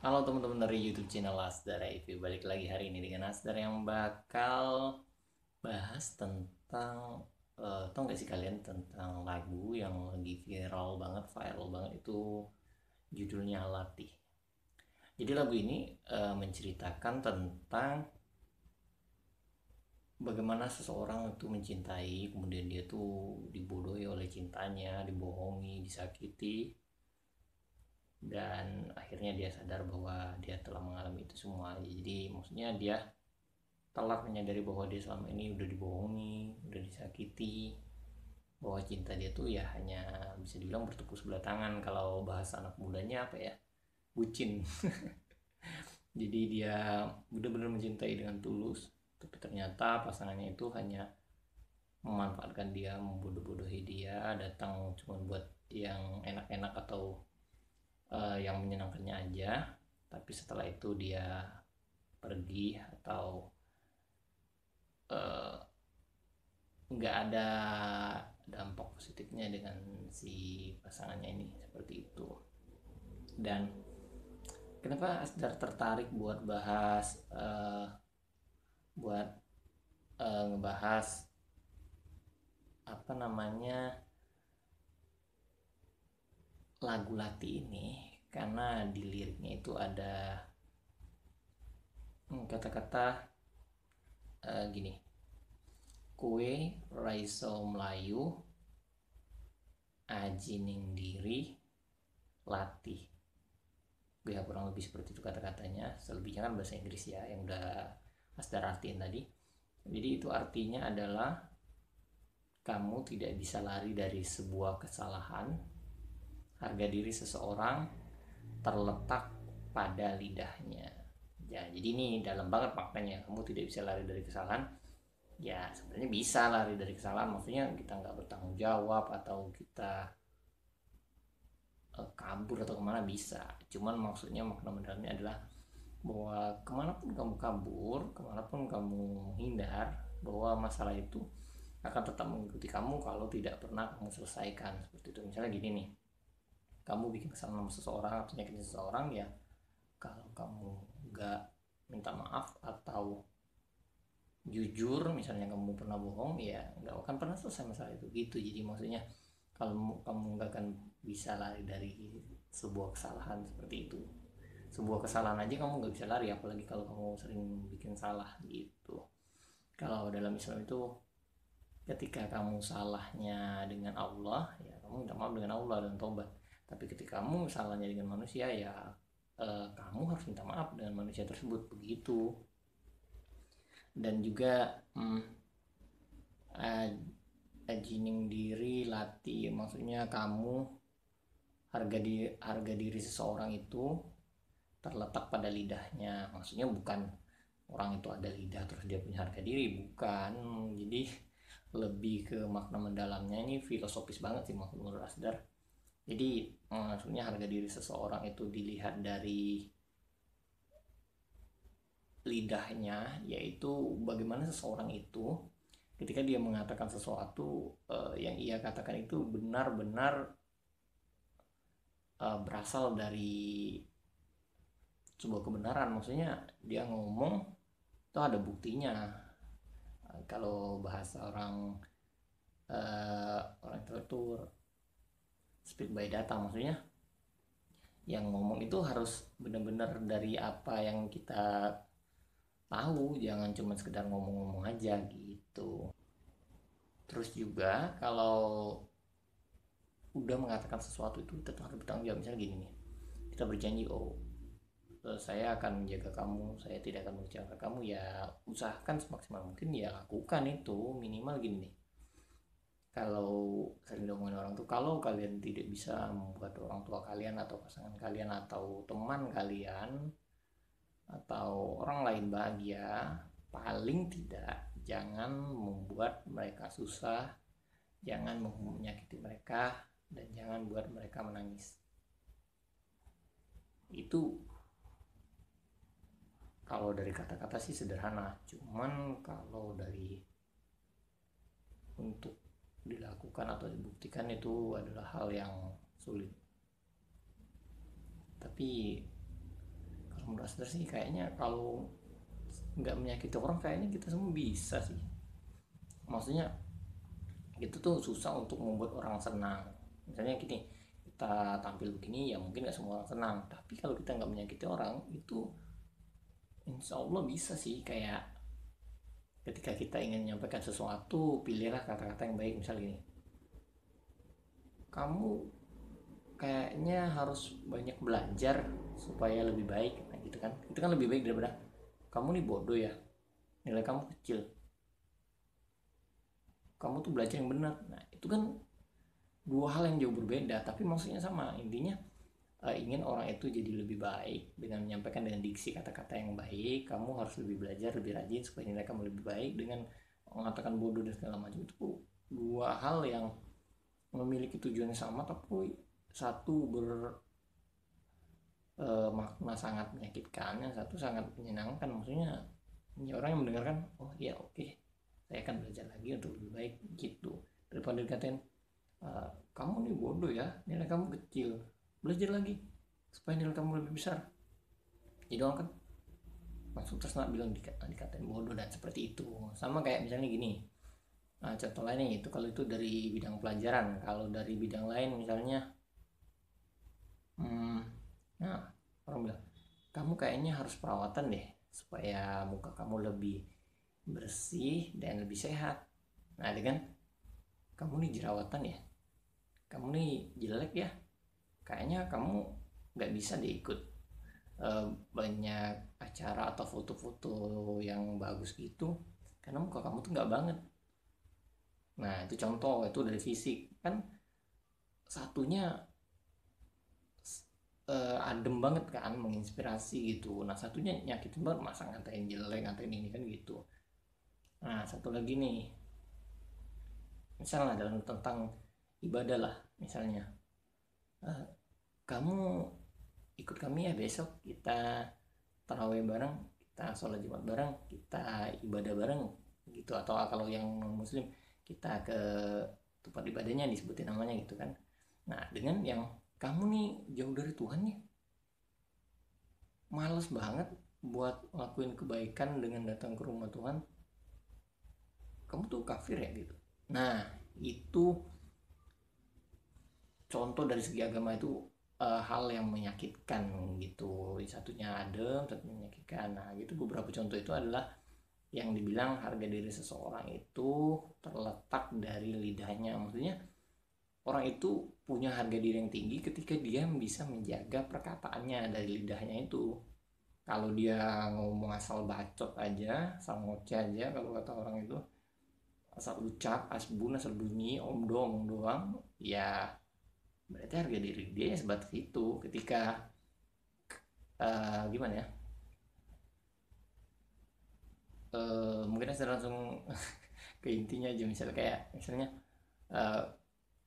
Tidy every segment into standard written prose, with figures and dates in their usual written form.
Halo teman-teman dari YouTube channel Asdar Review. Balik lagi hari ini dengan Asdar yang bakal bahas tentang tau gak sih kalian tentang lagu yang lagi viral banget itu judulnya Latih. Jadi lagu ini menceritakan tentang bagaimana seseorang itu mencintai, kemudian dia tuh dibodohi oleh cintanya, dibohongi, disakiti, dan akhirnya dia sadar bahwa dia telah mengalami itu semua. Jadi maksudnya dia telah menyadari bahwa dia selama ini udah dibohongi, udah disakiti, bahwa cinta dia tuh ya hanya bisa dibilang bertepuk sebelah tangan, kalau bahasa anak mudanya apa ya, bucin. Jadi dia benar-benar mencintai dengan tulus, tapi ternyata pasangannya itu hanya memanfaatkan dia, membodoh-bodohi dia, datang cuma buat yang enak-enak atau yang menyenangkannya aja, tapi setelah itu dia pergi atau eh, nggak ada dampak positifnya dengan si pasangannya ini, seperti itu. Dan kenapa Asdar tertarik buat bahas buat ngebahas apa namanya lagu Lati ini, karena di liriknya itu ada kata-kata gini, kue raiso melayu ajining diri latih. Ya kurang lebih seperti itu kata-katanya, selebihnya kan bahasa Inggris ya yang udah Asdar artiin tadi. Jadi itu artinya adalah kamu tidak bisa lari dari sebuah kesalahan. Harga diri seseorang terletak pada lidahnya. Ya, jadi ini dalam banget maknanya. Kamu tidak bisa lari dari kesalahan. Ya, sebenarnya bisa lari dari kesalahan. Maksudnya kita nggak bertanggung jawab atau kita kabur atau kemana, bisa. Cuman maksudnya makna mendalamnya adalah bahwa kemanapun kamu kabur, kemanapun kamu menghindar, bahwa masalah itu akan tetap mengikuti kamu kalau tidak pernah kamu selesaikan. Seperti itu. Misalnya gini nih, kamu bikin kesalahan sama seseorang atau nyakitin seseorang, ya kalau kamu nggak minta maaf atau jujur, misalnya kamu pernah bohong, ya nggak akan pernah selesai masalah itu gitu. Jadi maksudnya kalau kamu nggak akan bisa lari dari sebuah kesalahan seperti itu. Sebuah kesalahan aja kamu nggak bisa lari, apalagi kalau kamu sering bikin salah gitu. Kalau dalam Islam itu, ketika kamu salahnya dengan Allah, ya kamu minta maaf dengan Allah dan tobat. Tapi ketika kamu salahnya dengan manusia, ya kamu harus minta maaf dengan manusia tersebut, begitu. Dan juga ajining diri latih, maksudnya kamu, harga diri seseorang itu terletak pada lidahnya. Maksudnya bukan orang itu ada lidah terus dia punya harga diri, bukan. Jadi lebih ke makna mendalamnya, ini filosofis banget sih menurut Asdar. Jadi maksudnya harga diri seseorang itu dilihat dari lidahnya, yaitu bagaimana seseorang itu ketika dia mengatakan sesuatu, yang ia katakan itu benar-benar berasal dari sebuah kebenaran. Maksudnya dia ngomong itu ada buktinya. Kalau bahasa orang intelektual, speak by data, maksudnya yang ngomong itu harus benar-benar dari apa yang kita tahu, jangan cuma sekedar ngomong-ngomong aja gitu. Terus juga kalau udah mengatakan sesuatu itu tetap harus bertanggung jawab. Misalnya gini nih, kita berjanji, oh saya akan menjaga kamu, saya tidak akan mengecewakan kamu, ya usahakan semaksimal mungkin ya lakukan itu. Minimal gini nih, kalau sering diomongin orang tuh, kalau kalian tidak bisa membuat orang tua kalian atau pasangan kalian atau teman kalian atau orang lain bahagia, paling tidak jangan membuat mereka susah, jangan menyakiti mereka, dan jangan buat mereka menangis. Itu kalau dari kata-kata sih sederhana, cuman kalau dari untuk dilakukan atau dibuktikan itu adalah hal yang sulit. Tapi Asdar sih kayaknya kalau nggak menyakiti orang kayaknya kita semua bisa sih. Maksudnya itu tuh susah untuk membuat orang senang. Misalnya gini, kita tampil begini ya mungkin nggak semua orang senang, tapi kalau kita nggak menyakiti orang itu insya Allah bisa sih. Kayak ketika kita ingin menyampaikan sesuatu, pilihlah kata-kata yang baik. Misal gini, kamu kayaknya harus banyak belajar supaya lebih baik, nah gitu kan, itu kan lebih baik daripada kamu nih bodoh ya, nilai kamu kecil, kamu tuh belajar yang benar. Nah itu kan dua hal yang jauh berbeda, tapi maksudnya sama. Intinya ingin orang itu jadi lebih baik dengan menyampaikan dengan diksi kata-kata yang baik. Kamu harus lebih belajar, lebih rajin supaya nilai kamu lebih baik. Dengan mengatakan bodoh dan segala macam, itu dua hal yang memiliki tujuan yang sama, tapi satu makna sangat menyakitkan, yang satu sangat menyenangkan. Maksudnya ya orang yang mendengarkan, oh iya oke, saya akan belajar lagi untuk lebih baik gitu, daripada dikatain kamu nih bodoh ya, nilai kamu kecil, belajar lagi supaya nilai kamu lebih besar. Jadi orang kan langsung terus bilang dikatain bodoh dan seperti itu. Sama kayak misalnya gini, contoh lainnya itu kalau itu dari bidang pelajaran. Kalau dari bidang lain misalnya, nah orang bilang kamu kayaknya harus perawatan deh supaya muka kamu lebih bersih dan lebih sehat. Nah dengan kamu nih jerawatan ya, kamu nih jelek ya, kayaknya kamu nggak bisa deh ikut banyak acara atau foto-foto yang bagus gitu karena muka kamu tuh nggak banget. Nah itu contoh, itu dari fisik kan. Satunya adem banget kan, menginspirasi gitu. Nah satunya nyakitin banget, masa ngatain jelek, ngatain ini kan gitu. Nah satu lagi nih, misalnya dalam tentang ibadah lah, misalnya kamu ikut kami ya besok, kita tarawih bareng, kita sholat jumat bareng, kita ibadah bareng gitu. Atau kalau yang non muslim kita ke tempat ibadahnya, disebutin namanya gitu kan. Nah dengan yang kamu nih jauh dari Tuhan nih, males banget buat ngelakuin kebaikan dengan datang ke rumah Tuhan, kamu tuh kafir ya gitu. Nah itu contoh dari segi agama itu hal yang menyakitkan gitu. Satunya adem, satunya menyakitkan. Nah gitu beberapa contoh itu adalah yang dibilang harga diri seseorang itu terletak dari lidahnya. Maksudnya orang itu punya harga diri yang tinggi ketika dia bisa menjaga perkataannya dari lidahnya itu. Kalau dia ngomong asal bacot aja, asal ngoceh aja, kalau kata orang itu, asal ucap, asbun, asal bunyi, omong doang, ya berarti harga diri dia ya sebatas itu. Ketika gimana ya, mungkin saya langsung ke intinya aja. Misalnya uh,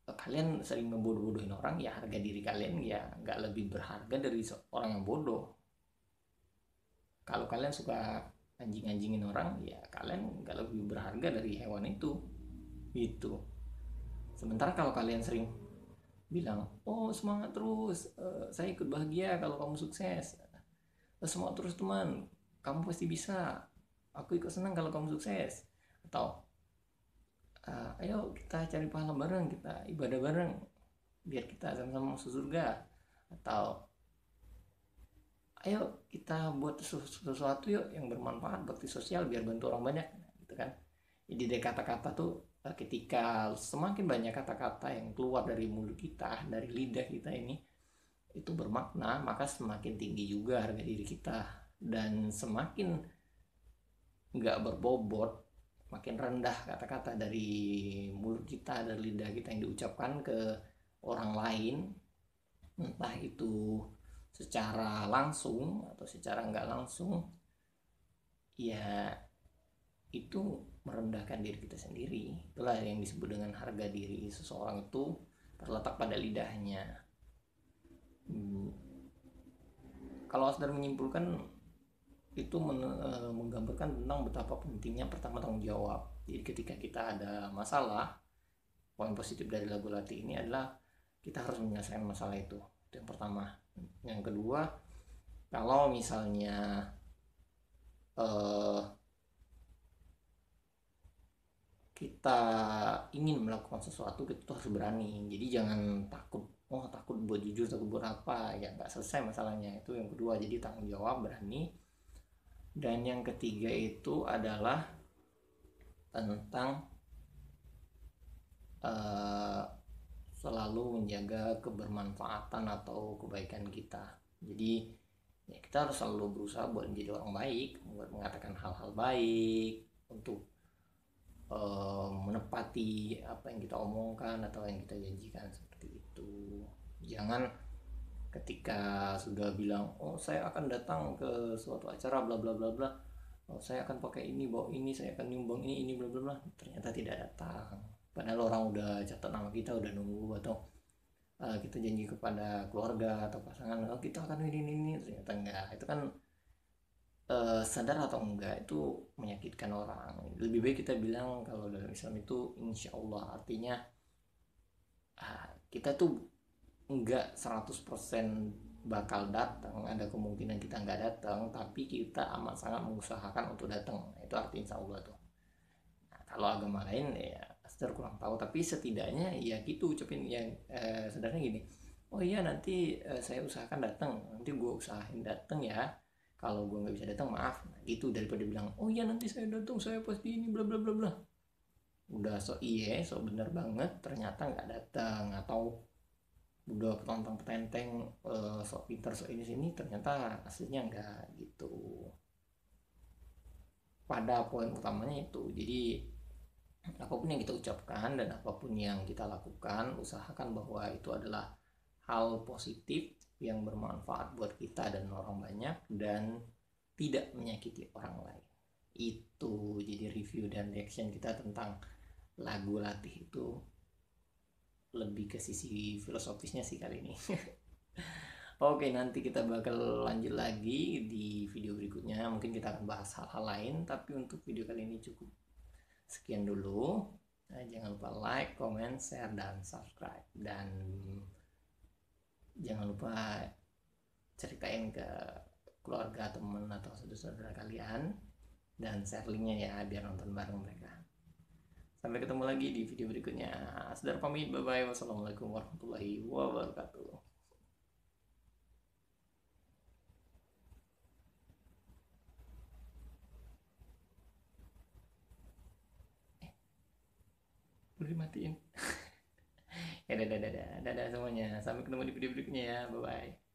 kalian sering ngebodoh-bodohin orang, ya harga diri kalian ya nggak lebih berharga dari orang yang bodoh. Kalau kalian suka anjing-anjingin orang, ya kalian nggak lebih berharga dari hewan itu gitu. Sementara kalau kalian sering bilang, oh semangat terus, saya ikut bahagia kalau kamu sukses, semangat terus teman, kamu pasti bisa, aku ikut senang kalau kamu sukses. Atau ayo kita cari pahala bareng, kita ibadah bareng biar kita sama-sama masuk surga. Atau ayo kita buat sesuatu yuk yang bermanfaat, bakti sosial biar bantu orang banyak gitu kan. Jadi dari kata-kata tuh, ketika semakin banyak kata-kata yang keluar dari mulut kita, dari lidah kita ini, itu bermakna, maka semakin tinggi juga harga diri kita. Dan semakin nggak berbobot, makin rendah kata-kata dari mulut kita, dari lidah kita yang diucapkan ke orang lain, entah itu secara langsung atau secara nggak langsung, ya itu merendahkan diri kita sendiri. Itulah yang disebut dengan harga diri seseorang itu terletak pada lidahnya. Kalau Asdar menyimpulkan, itu menggambarkan tentang betapa pentingnya pertama tanggung jawab. Jadi ketika kita ada masalah, poin positif dari lagu latih ini adalah kita harus menyelesaikan masalah itu yang pertama. Yang kedua, Kalau misalnya eh, kita ingin melakukan sesuatu, kita tuh harus berani. Jadi jangan takut, oh takut buat jujur, takut buat apa, ya nggak selesai masalahnya. Itu yang kedua. Jadi tanggung jawab, berani. Dan yang ketiga itu adalah tentang eh, selalu menjaga kebermanfaatan atau kebaikan kita. Jadi ya kita harus selalu berusaha buat menjadi orang baik, buat mengatakan hal-hal baik, untuk menepati apa yang kita omongkan atau yang kita janjikan, seperti itu. Jangan ketika sudah bilang, oh saya akan datang ke suatu acara bla bla bla bla, oh saya akan pakai ini, bawa ini, saya akan nyumbang ini bla bla bla, ternyata tidak datang. Padahal orang udah catat nama kita, udah nunggu. Atau kita janji kepada keluarga atau pasangan, oh kita akan ini, ternyata enggak. Itu kan sadar atau enggak, itu menyakitkan orang. Lebih baik kita bilang, kalau dalam Islam itu insya Allah, artinya kita tuh enggak 100% bakal datang, ada kemungkinan kita enggak datang, tapi kita amat sangat mengusahakan untuk datang. Itu arti insya Allah tuh. Nah, kalau agama lain ya Aster kurang tahu, tapi setidaknya ya gitu ucapin yang sebenarnya gini, oh iya nanti saya usahakan datang, nanti gue usahain datang ya, kalau gue nggak bisa datang maaf. Nah, gitu, daripada bilang oh iya nanti saya datang, saya pasti ini bla bla bla bla, udah so iya so bener banget ternyata nggak datang. Atau udah petantang petenteng sok pinter sok ini sini, ternyata aslinya enggak gitu. Pada poin utamanya itu, jadi apapun yang kita ucapkan dan apapun yang kita lakukan, usahakan bahwa itu adalah hal positif yang bermanfaat buat kita dan orang banyak, dan tidak menyakiti orang lain. Itu jadi review dan reaction kita tentang lagu Latih itu, lebih ke sisi filosofisnya sih kali ini. Oke, nanti kita bakal lanjut lagi di video berikutnya. Mungkin kita akan bahas hal-hal lain, tapi untuk video kali ini cukup sekian dulu. Nah, jangan lupa like, comment, share, dan subscribe. Dan jangan lupa ceritain ke keluarga, teman, atau saudara-saudara kalian. Dan share linknya ya, biar nonton bareng mereka. Sampai ketemu lagi di video berikutnya. Saudara pamit, bye-bye. Wassalamualaikum warahmatullahi wabarakatuh. Udah dimatiin. Ya dadah dadah dadah semuanya, sampai ketemu di video berikutnya ya, bye bye.